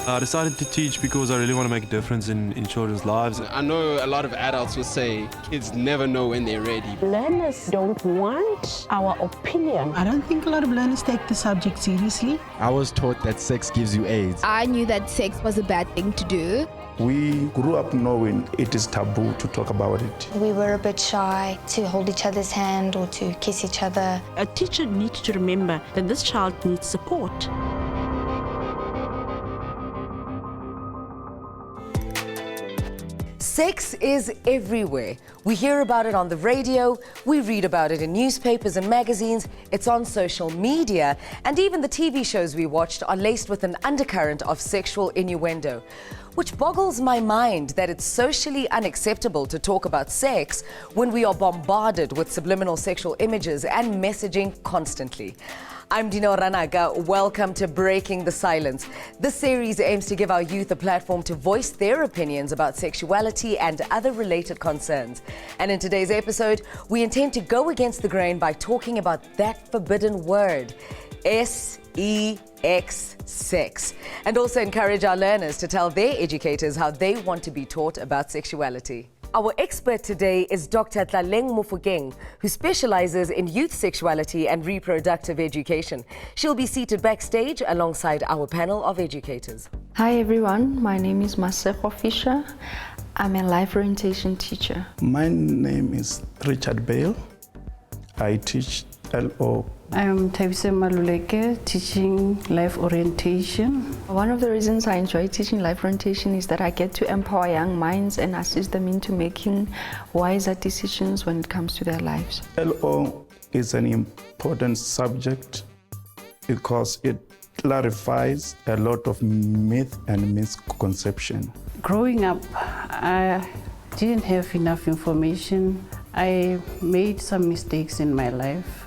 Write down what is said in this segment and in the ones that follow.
I decided to teach because I really want to make a difference in children's lives. I know a lot of adults will say kids never know when they're ready. Learners don't want our opinion. I don't think a lot of learners take the subject seriously. I was taught that sex gives you AIDS. I knew that sex was a bad thing to do. We grew up knowing it is taboo to talk about it. We were a bit shy to hold each other's hand or to kiss each other. A teacher needs to remember that this child needs support. Sex is everywhere. We hear about it on the radio, we read about it in newspapers and magazines, it's on social media, and even the TV shows we watched are laced with an undercurrent of sexual innuendo. Which boggles my mind that it's socially unacceptable to talk about sex when we are bombarded with subliminal sexual images and messaging constantly. I'm Dino Ranaga. Welcome to Breaking the Silence. This series aims to give our youth a platform to voice their opinions about sexuality and other related concerns. And in today's episode, we intend to go against the grain by talking about that forbidden word, S.E.X, sex, and also encourage our learners to tell their educators how they want to be taught about sexuality. Our expert today is Dr. Tlaleng Mofokeng, who specializes in youth sexuality and reproductive education. She'll be seated backstage alongside our panel of educators. Hi everyone, my name is Maseko Fisher. I'm a life orientation teacher. My name is Richard Bale. I teach LO. I'm Thabise Maluleke, teaching life orientation. One of the reasons I enjoy teaching life orientation is that I get to empower young minds and assist them into making wiser decisions when it comes to their lives. LO is an important subject because it clarifies a lot of myth and misconception. Growing up, I didn't have enough information. I made some mistakes in my life.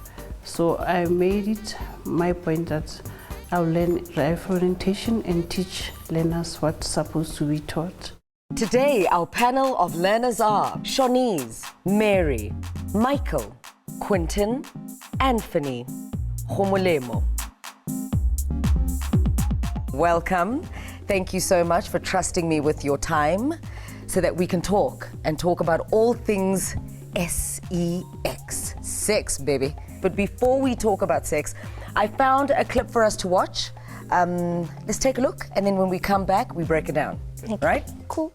So I made it my point that I'll learn life orientation and teach learners what's supposed to be taught. Today, our panel of learners are Shawnees, Mary, Michael, Quinton, Anthony, Khomolemo. Welcome. Thank you so much for trusting me with your time so that we can talk about all things S.E.X, sex, baby. But before we talk about sex, I found a clip for us to watch. Let's take a look, and then when we come back, we break it down. Okay. Right? Cool.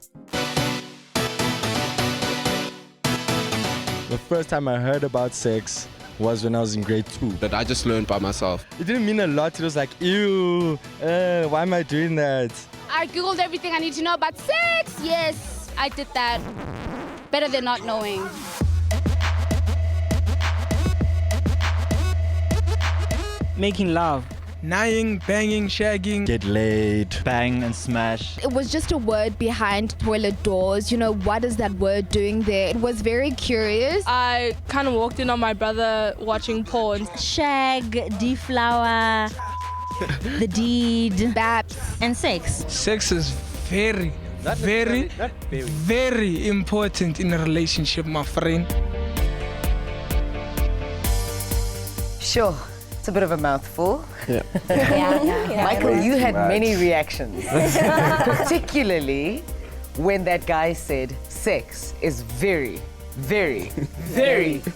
The first time I heard about sex was when I was in grade 2. That I just learned by myself. It didn't mean a lot. It was like, ew, why am I doing that? I Googled everything I need to know about sex. Yes, I did that. Better than not knowing. Making love. Naying, banging, shagging. Get laid. Bang and smash. It was just a word behind toilet doors. You know, what is that word doing there? It was very curious. I kind of walked in on my brother watching porn. Shag, deflower, the deed, baps, and sex. Sex is very important in a relationship, my friend. Sure. It's a bit of a mouthful. Yeah. Michael, you had many reactions, particularly when that guy said sex is very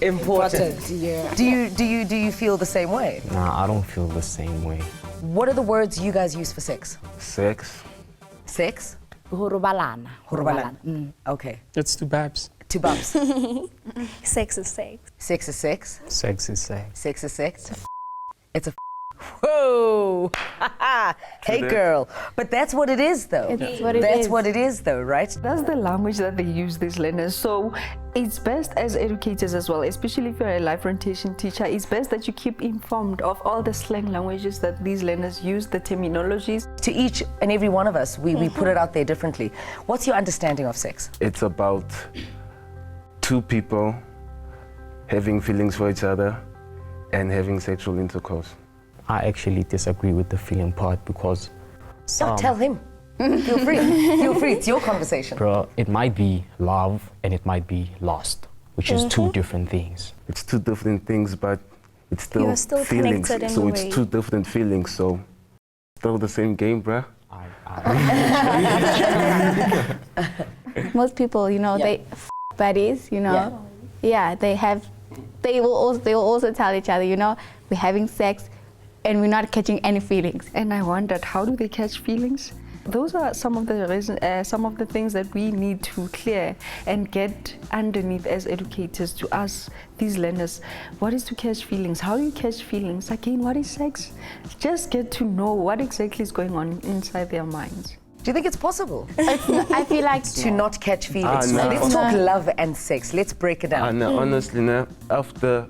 important. Yeah. Do you feel the same way? Nah, I don't feel the same way. What are the words you guys use for sex? Sex. Sex? Hurubalana. Okay. It's two babs. Two bumps. Sex is sex. Sex is sex. Sex is sex. Sex is sex. It's a whoa. Hey girl. But that's what it is though. It's what it that's is. what it is though, right? That's the language that they use, these learners. So it's best as educators as well, especially if you're a life orientation teacher, it's best that you keep informed of all the slang languages that these learners use, the terminologies. To each and every one of us, we put it out there differently. What's your understanding of sex? It's about two people having feelings for each other and having sexual intercourse. I actually disagree with the feeling part because... Tell him. Feel free. Feel free. It's your conversation. Bro, it might be love and it might be lust, which is two different things. It's two different things, but it's still, You're still feelings. connected in So a it's way. two different feelings, so still the same game, bruh. Most people, you know, they buddies, you know. Yeah, they will also tell each other, you know, we're having sex and we're not catching any feelings. And I wondered, how do they catch feelings? Those are some of the reasons, some of the things that we need to clear and get underneath as educators to ask these learners, what is to catch feelings? How do you catch feelings? Again, what is sex? Just get to know what exactly is going on inside their minds. Do you think it's possible? I feel like to not catch feelings. No. Let's talk love and sex. Let's break it down. No, honestly, no. After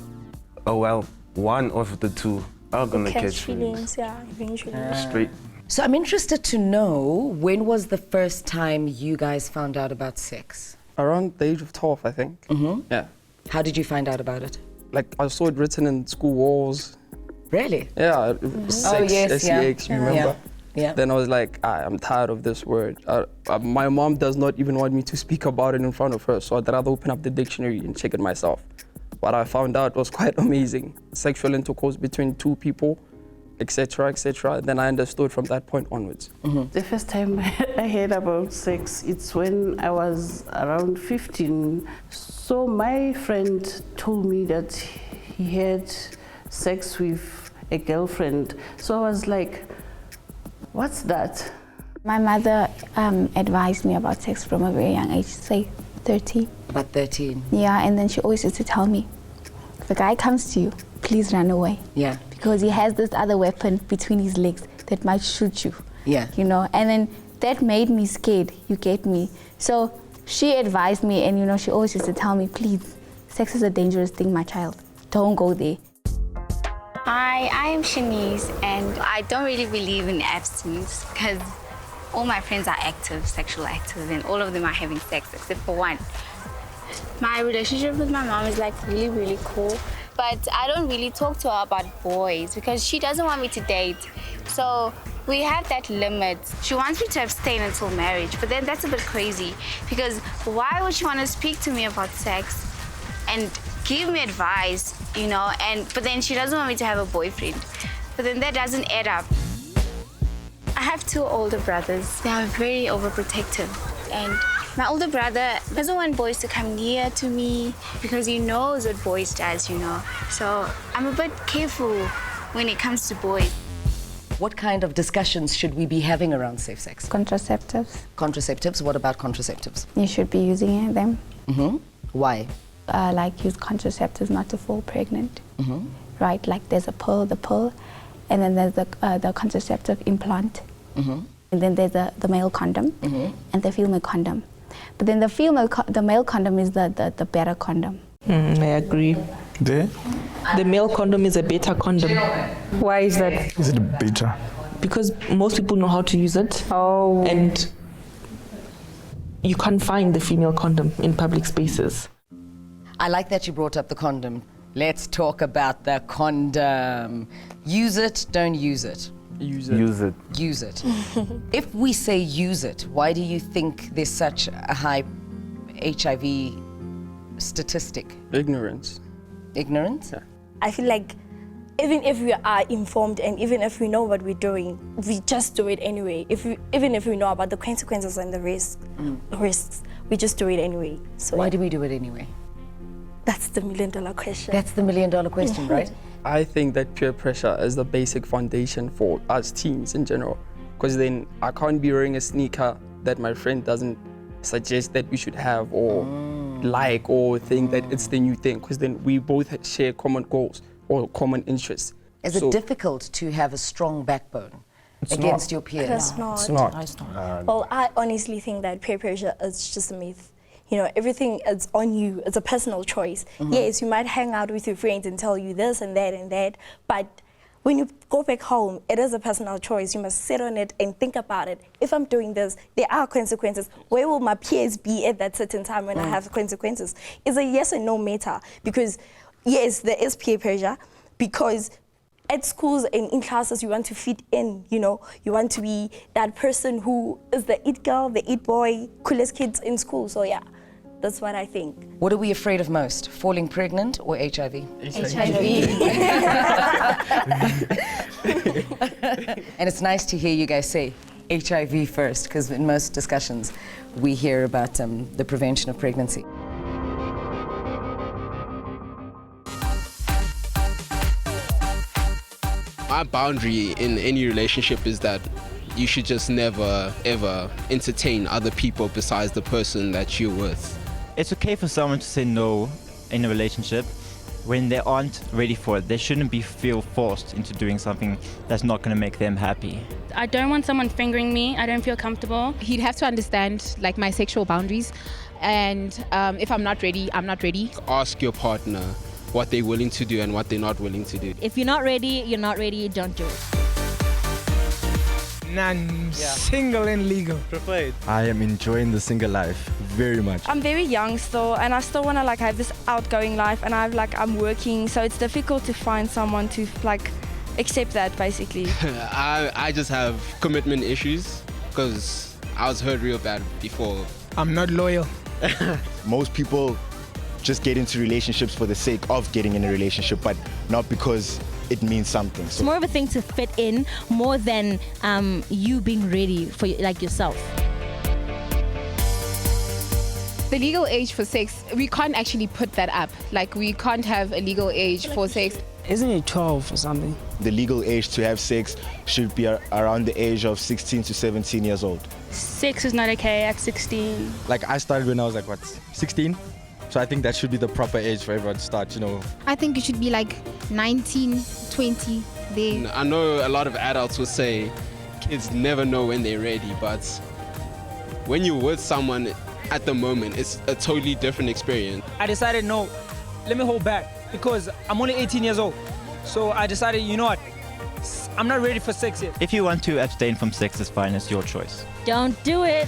a while, one of the two are gonna catch feelings. Yeah, eventually. Straight. So I'm interested to know, when was the first time you guys found out about sex? Around the age of 12, I think. Mm-hmm. Yeah. How did you find out about it? Like, I saw it written in school walls. Really? Yeah, sex, S.E.X, remember? Yeah. Then I was like, I'm tired of this word. My mom does not even want me to speak about it in front of her, so I'd rather open up the dictionary and check it myself. What I found out was quite amazing. Sexual intercourse between two people, etc., etc. Then I understood from that point onwards. Mm-hmm. The first time I heard about sex, it's when I was around 15. So my friend told me that he had sex with a girlfriend. So I was like, what's that? My mother advised me about sex from a very young age, say 13. About 13? Yeah, and then she always used to tell me, if a guy comes to you, please run away. Yeah. Because he has this other weapon between his legs that might shoot you. Yeah. You know, and then that made me scared, you get me? So she advised me, and you know, she always used to tell me, please, sex is a dangerous thing, my child. Don't go there. Hi, I am Shanice, and I don't really believe in abstinence because all my friends are active, sexual active, and all of them are having sex except for one. My relationship with my mom is like really, really cool, but I don't really talk to her about boys because she doesn't want me to date. So we have that limit. She wants me to abstain until marriage, but then that's a bit crazy because why would she want to speak to me about sex and give me advice, you know, but then she doesn't want me to have a boyfriend. But then that doesn't add up. I have two older brothers. They are very overprotective. And my older brother doesn't want boys to come near to me because he knows what boys does, you know. So I'm a bit careful when it comes to boys. What kind of discussions should we be having around safe sex? Contraceptives. Contraceptives? What about contraceptives? You should be using them. Mm-hmm. Why? Like use contraceptives not to fall pregnant. Mm-hmm. Right, like there's the pill, and then there's the contraceptive implant. Mm-hmm. And then there's the male condom, and the female condom. But then the male condom is the better condom. I agree. The male condom is a better condom. Why is that? Is it better? Because most people know how to use it. Oh. And you can't find the female condom in public spaces. I like that you brought up the condom. Let's talk about the condom. Use it, don't use it. Use it. Use it. Use it. If we say use it, why do you think there's such a high HIV statistic? Ignorance. Ignorance? Yeah. I feel like even if we are informed and even if we know what we're doing, we just do it anyway. Even if we know about the consequences and the risks, we just do it anyway. So why do we do it anyway? That's the $1 million question. That's the $1 million question, right? I think that peer pressure is the basic foundation for us teens in general. Because then I can't be wearing a sneaker that my friend doesn't suggest that we should have or like or think that it's the new thing. Because then we both share common goals or common interests. Is it difficult to have a strong backbone against your peers? It's not. It's not. Well, I honestly think that peer pressure is just a myth. You know, everything is on you. It's a personal choice. Yes, you might hang out with your friends and tell you this and that, but when you go back home, it is a personal choice. You must sit on it and think about it. If I'm doing this, there are consequences. Where will my peers be at that certain time when I have consequences? It's a yes and no matter because, yes, there is peer pressure because at schools and in classes, you want to fit in, you know. You want to be that person who is the it girl, the it boy, coolest kids in school. So yeah, that's what I think. What are we afraid of most, falling pregnant or HIV? HIV. And it's nice to hear you guys say HIV first, because in most discussions we hear about the prevention of pregnancy. My boundary in any relationship is that you should just never, ever entertain other people besides the person that you're with. It's okay for someone to say no in a relationship when they aren't ready for it. They shouldn't feel forced into doing something that's not going to make them happy. I don't want someone fingering me. I don't feel comfortable. He'd have to understand like my sexual boundaries, and if I'm not ready, I'm not ready. Ask your partner what they're willing to do and what they're not willing to do. If you're not ready, you're not ready, don't do it. I'm single and legal. Preferred. I am enjoying the single life very much. I'm very young still, and I still want to like have this outgoing life, and I'm working, so it's difficult to find someone to like accept that basically. I just have commitment issues because I was hurt real bad before. I'm not loyal. Most people just get into relationships for the sake of getting in a relationship, but not because it means something. It's more of a thing to fit in more than you being ready for like yourself. The legal age for sex, we can't actually put that up. Like we can't have a legal age for sex. Isn't it 12 or something? The legal age to have sex should be around the age of 16 to 17 years old. Sex is not okay at 16. Like I started when I was like, 16? So I think that should be the proper age for everyone to start, I think it should be like 19, 20 there. I know a lot of adults will say kids never know when they're ready, but when you're with someone at the moment, it's a totally different experience. I decided, no, let me hold back because I'm only 18 years old. So I decided, you know what, I'm not ready for sex yet. If you want to abstain from sex, it's fine, it's your choice. Don't do it.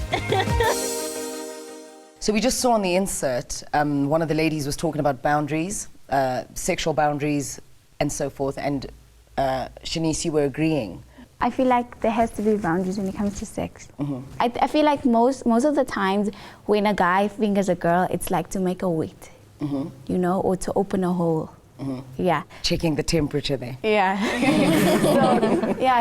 So we just saw on the insert, one of the ladies was talking about boundaries, sexual boundaries and so forth, and Shanice, you were agreeing. I feel like there has to be boundaries when it comes to sex. I feel like most of the times when a guy fingers a girl, it's like to make her wet, or to open a hole. Yeah. Checking the temperature there. Yeah.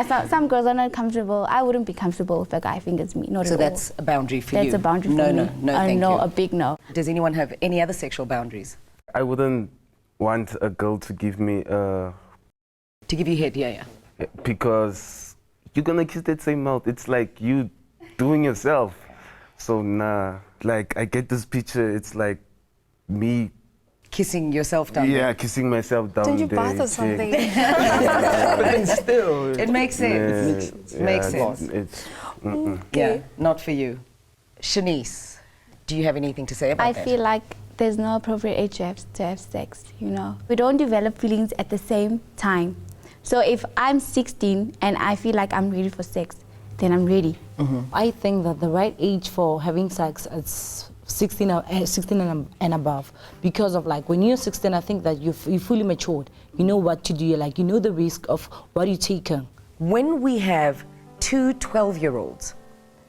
So some girls are not comfortable. I wouldn't be comfortable if a guy fingers me. Not at all. So that's a boundary for you? That's a boundary for me. No, thank you. A big no. Does anyone have any other sexual boundaries? I wouldn't want a girl to give me To give you head, yeah. Because you're gonna kiss that same mouth. It's like you doing yourself. So nah, like I get this picture, it's like me kissing yourself down. Yeah, kissing myself down. Don't you bath or something? But then still, it makes sense. It makes sense. It's yeah, not for you. Shanice, do you have anything to say about that? I feel like there's no appropriate age to have sex. We don't develop feelings at the same time. So if I'm 16 and I feel like I'm ready for sex, then I'm ready. I think that the right age for having sex is 16 and above, because of like when you're 16, I think that you're fully matured. You know what to do. You know the risk of what you take. When we have two 12-year-olds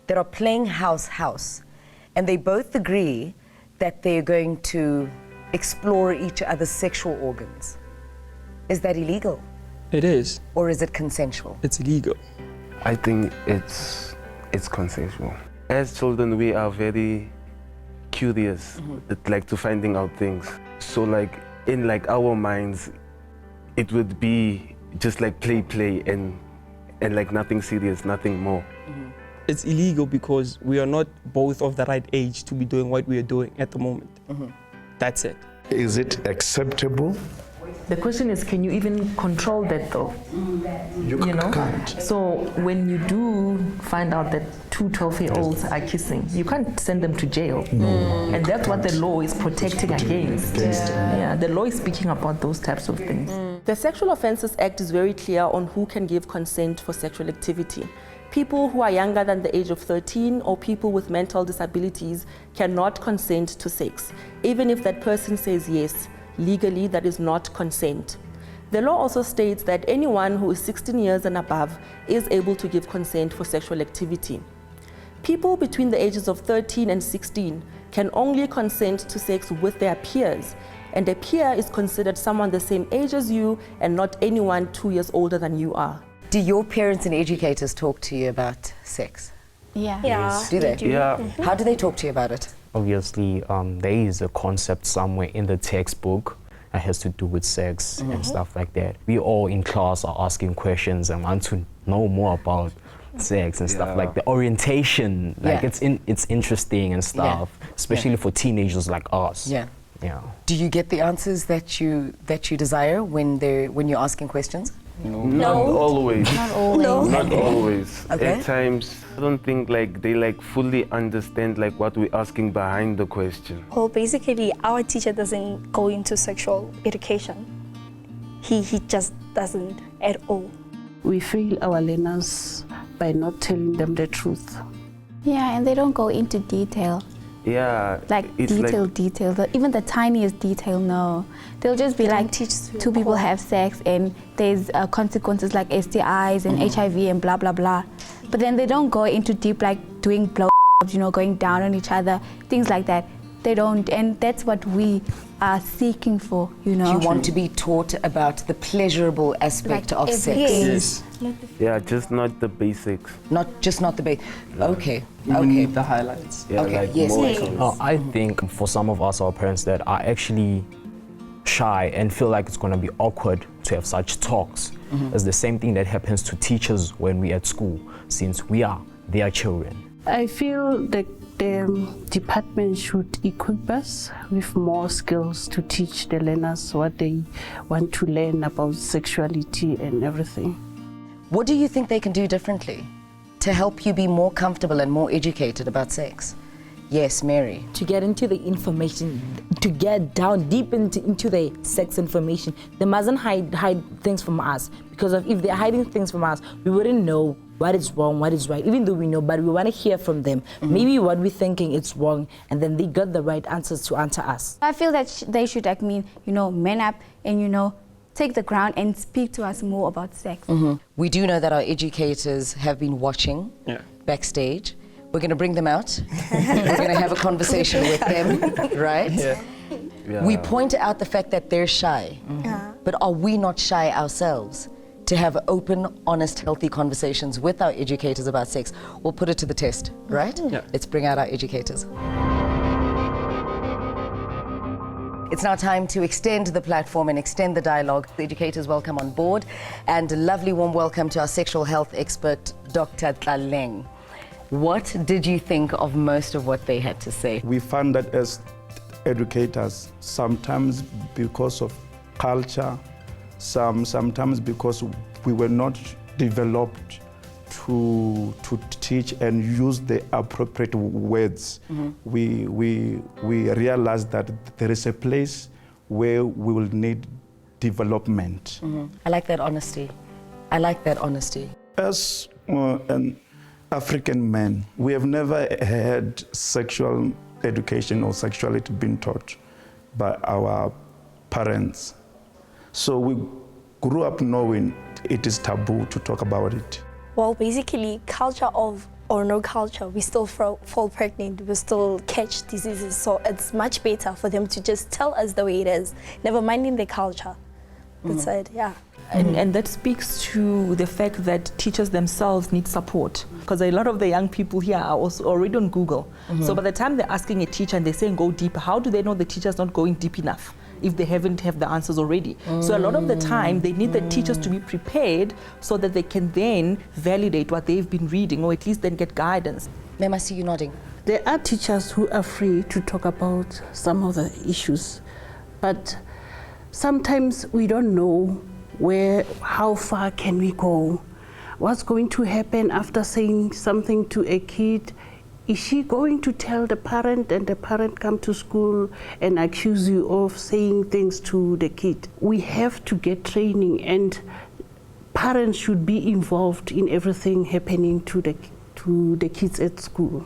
that are playing house, and they both agree that they're going to explore each other's sexual organs, is that illegal? It is. Or is it consensual? It's illegal. I think it's consensual. As children, we are very curious, like to finding out things. So like in like our minds, it would be just like play and like nothing serious, nothing more. It's illegal because we are not both of the right age to be doing what we are doing at the moment. That's it. Is it acceptable? The question is, can you even control that though? You can't. So when you do find out that two 12-year-olds are kissing, you can't send them to jail. And that's what the law is protecting against. Yeah, the law is speaking about those types of things. The Sexual Offences Act is very clear on who can give consent for sexual activity. People who are younger than the age of 13 or people with mental disabilities cannot consent to sex. Even if that person says yes, legally that is not consent. The law also states that anyone who is 16 years and above is able to give consent for sexual activity. People between the ages of 13 and 16 can only consent to sex with their peers, and a peer is considered someone the same age as you and not anyone 2 years older than you are. Do your parents and educators talk to you about sex? Yeah. Yeah. Do they? Yeah. How do they talk to you about it? Obviously, there is a concept somewhere in the textbook that has to do with sex and stuff like that. We all in class are asking questions and want to know more about sex and stuff, like the orientation, like it's interesting and stuff, especially for teenagers like us. Yeah. Do you get the answers that you desire when you're asking questions? Not always. Not always. No. Not always. Okay. At times, I don't think like they like fully understand like what we're asking behind the question. Well, basically, our teacher doesn't go into sexual education. He just doesn't at all. We fail our learners by not telling them the truth. Yeah, and they don't go into detail. Yeah. Like detail. Even the tiniest detail, no. They'll just be like, two people have sex and there's consequences like STIs and HIV and blah, blah, blah. But then they don't go into deep, like doing blow, going down on each other, things like that. They don't, and that's what we are seeking for, You want to be taught about the pleasurable aspect of sex. Yes. Yeah, just not the basics. Not the basics. Okay. We need the highlights. Yeah, Okay, like yes. more. I think for some of us, our parents that are actually shy and feel like it's going to be awkward to have such talks, it's the same thing that happens to teachers when we're at school, since we are their children. I feel that the department should equip us with more skills to teach the learners what they want to learn about sexuality and everything. What do you think they can do differently to help you be more comfortable and more educated about sex? Yes, Mary. To get into the information, to get down deep into the sex information, they mustn't hide things from us, because if they're hiding things from us, we wouldn't know what is wrong, what is right, even though we know, but we want to hear from them. Maybe what we're thinking is wrong, and then they got the right answers to answer us. I feel that they should man up and, take the ground and speak to us more about sex. We do know that our educators have been watching backstage. We're going to bring them out. We're going to have a conversation with them, right? Yeah. We point out the fact that they're shy, but are we not shy ourselves to have open, honest, healthy conversations with our educators about sex? We'll put it to the test, right? Yeah. Let's bring out our educators. It's now time to extend the platform and extend the dialogue. The educators, welcome on board, and a lovely warm welcome to our sexual health expert, Dr. Tlaleng. What did you think of most of what they had to say? We found that as educators, sometimes because of culture, sometimes because we were not developed to teach and use the appropriate words, we realized that there is a place where we will need development. I like that honesty. As an African man, we have never had sexual education or sexuality being taught by our parents. So we grew up knowing it is taboo to talk about it. Well, basically, culture or no culture, we still fall pregnant, we still catch diseases. So it's much better for them to just tell us the way it is, never minding the culture. That's it, yeah. And that speaks to the fact that teachers themselves need support, because a lot of the young people here are also already on Google. So by the time they're asking a teacher and they're saying go deeper, how do they know the teacher's not going deep enough if they haven't have the answers already? So a lot of the time they need the teachers to be prepared so that they can then validate what they've been reading, or at least then get guidance. Ma'am, I see you nodding. There are teachers who are free to talk about some of the issues, but sometimes we don't know how far can we go? What's going to happen after saying something to a kid? Is she going to tell the parent and the parent come to school and accuse you of saying things to the kid? We have to get training, and parents should be involved in everything happening to the kids at school.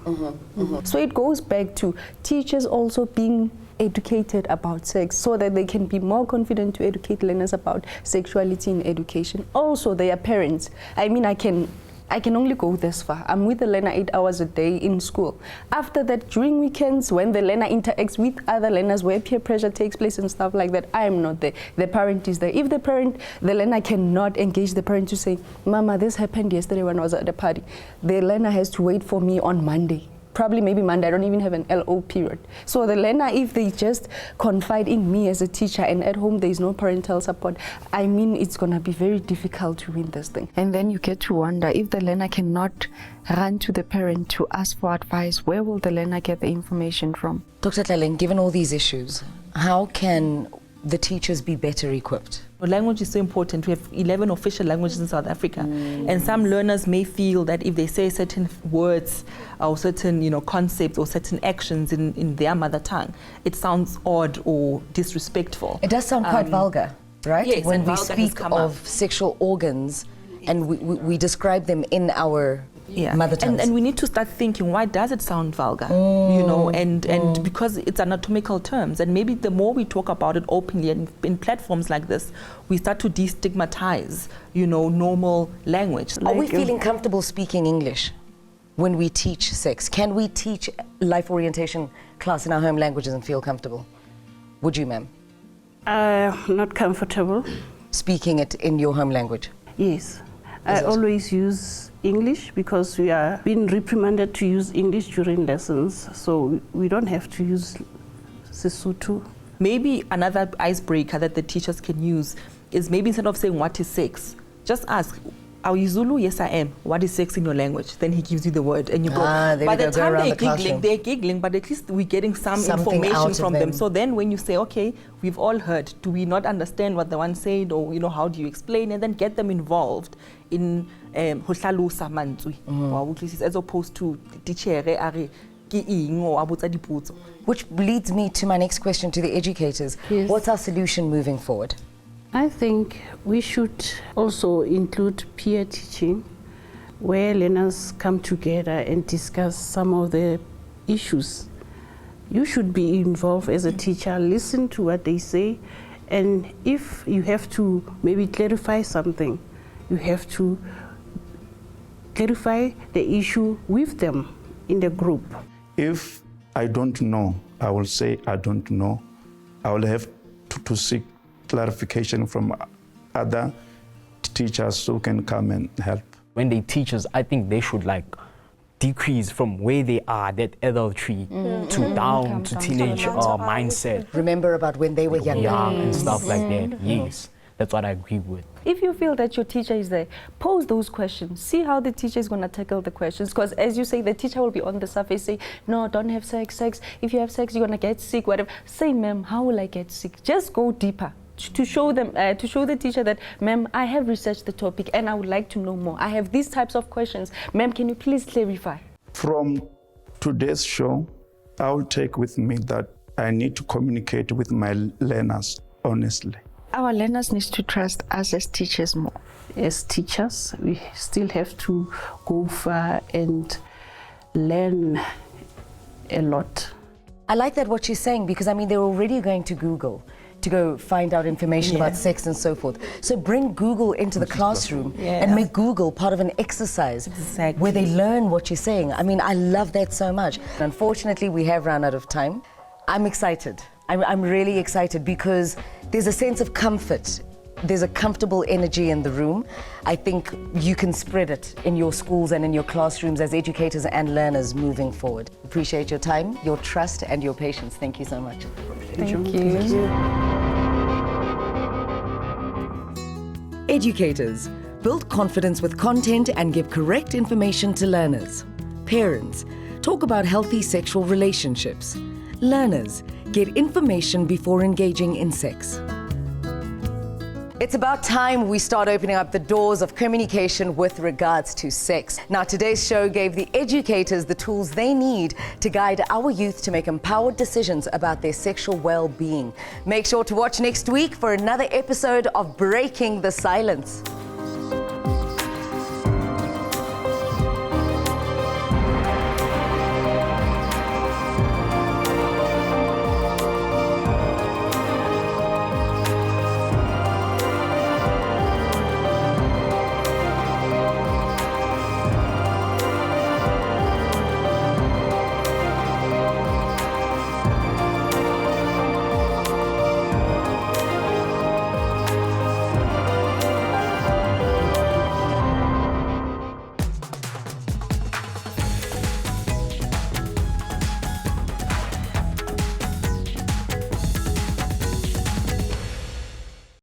So it goes back to teachers also being educated about sex so that they can be more confident to educate learners about sexuality in education. Also, their parents. I mean, I can I can only go this far. I'm with the learner 8 hours a day in school. After that, during weekends, when the learner interacts with other learners where peer pressure takes place and stuff like that, I am not there. The parent is there. If the learner cannot engage the parent to say, Mama, this happened yesterday when I was at the party, the learner has to wait for me on Monday. Probably maybe Monday, I don't even have an LO period. So the learner, if they just confide in me as a teacher and at home there is no parental support, I mean it's gonna be very difficult to win this thing. And then you get to wonder, if the learner cannot run to the parent to ask for advice, where will the learner get the information from? Dr. Tleleng, given all these issues, how can the teachers be better equipped? Language is so important. We have 11 official languages in South Africa, and some learners may feel that if they say certain words or certain concepts or certain actions in their mother tongue, it sounds odd or disrespectful. It does sound quite vulgar, right? Yes, when we speak of sexual organs and we describe them in our mother tongues. And we need to start thinking, why does it sound vulgar? And because it's anatomical terms, and maybe the more we talk about it openly and in platforms like this, we start to destigmatize, normal language. Are we feeling comfortable speaking English when we teach sex? Can we teach life orientation class in our home languages and feel comfortable? Would you, ma'am? Not comfortable. Speaking it in your home language? Yes. I always use English because we are being reprimanded to use English during lessons, so we don't have to use Sesotho. Maybe another icebreaker that the teachers can use is maybe instead of saying, what is sex? Just ask, are you Zulu? Yes, I am. What is sex in your language? Then he gives you the word and you go. By the time they're giggling, but at least we're getting something information from them. So then when you say, okay, we've all heard, do we not understand what the one said, or how do you explain, and then get them involved in as opposed to which leads me to my next question to the educators. Yes. What's our solution moving forward? I think we should also include peer teaching, where learners come together and discuss some of the issues. You should be involved as a teacher, listen to what they say, and if you have to maybe clarify something, you have to clarify the issue with them in the group. If I don't know, I will say I don't know. I will have to seek clarification from other teachers who can come and help. When they teach us, I think they should decrease from where they are, that adultery, to down to teenage mindset. Remember about when they were younger. Young and stuff like that, yes. That's what I agree with. If you feel that your teacher is there, pose those questions. See how the teacher is going to tackle the questions. Because as you say, the teacher will be on the surface, say, no, don't have sex. If you have sex, you're going to get sick, whatever. Say, ma'am, how will I get sick? Just go deeper. To show them, to show the teacher that, ma'am, I have researched the topic and I would like to know more. I have these types of questions. Ma'am, can you please clarify? From today's show, I will take with me that I need to communicate with my learners honestly. Our learners need to trust us as teachers more. As teachers, we still have to go far and learn a lot. I like that what she's saying, because they're already going to Google to go find out information about sex and so forth. So bring Google into the classroom and make Google part of an exercise where they learn what you're saying. I love that so much. Unfortunately, we have run out of time. I'm excited. I'm really excited because there's a sense of comfort. There's a comfortable energy in the room. I think you can spread it in your schools and in your classrooms as educators and learners moving forward. Appreciate your time, your trust, and your patience. Thank you so much. Thank you. Educators, build confidence with content and give correct information to learners. Parents, talk about healthy sexual relationships. Learners, get information before engaging in sex. It's about time we start opening up the doors of communication with regards to sex. Now, today's show gave the educators the tools they need to guide our youth to make empowered decisions about their sexual well-being. Make sure to watch next week for another episode of Breaking the Silence.